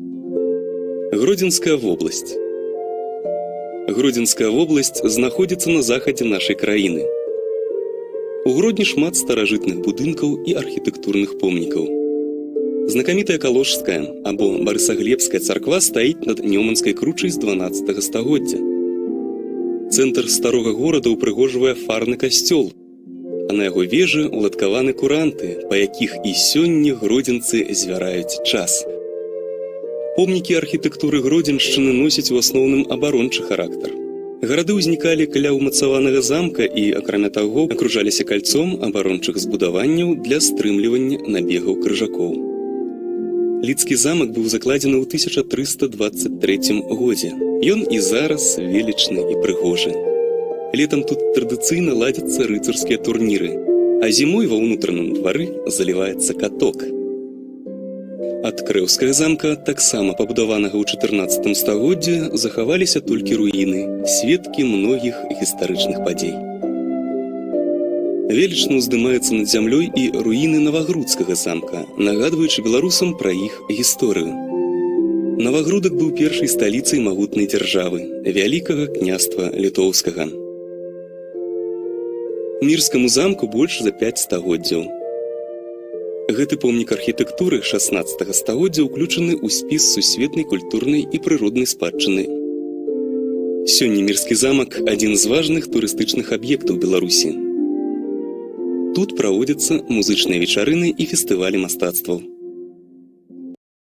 Гродзенская вобласць. Гродзенская вобласць знаходзіцца на захадзе нашай краіны. У Гродні шмат старажытных будынкаў і архітэктурных помнікаў. Знакамітая Калошская або Барысаглебская царква стаіць над Нёманскай кручай з 12 стагоддзя. Цэнтр старога горада ўпрыгожвае фарны касцёл, а на яго вежы уладкаваны куранты, па якіх і сёння гродзенцы звяраюць час. Помнікі архітэктуры Гродзеншчыны носяць у асноўным абарончы характар. Гарады ўзнікалі каля ўмацаванага замка і, акрамя таго, акружаліся кальцом абарончых збудаванняў для стрымлівання набегаў крыжакоў. Лідскі замак быў закладзены ў 1323 годзе. Ён і зараз велічны і прыгожы. Летам тут традыцыйна ладзяцца рыцарскія турніры, а зімой ва ўнутраным двары заліваецца каток. Ад Крэўскага замка, таксама пабудаванага ў 14 стагоддзі, захаваліся толькі руіны, сведкі многіх гістарычных падзей. Велічна ўздымаецца над зямлёй і руіны Навагрудскага замка, нагадваючы беларусам пра іх гісторыю. Навагрудак быў першай сталіцай магутнай дзяржавы, Вялікага княства Літоўскага. Мірскаму замку больш за 5 стагоддзяў. Гэты помнік архітэктуры 16 стагоддзя ўключаны ў спіс сусветнай культурнай і прыроднай спадчыны. Сёння Мірскі замак – адзін з важных турыстычных аб'ектаў Беларусі. Тут праводзяцца музычныя вечарыны і фестывалі мастацтваў.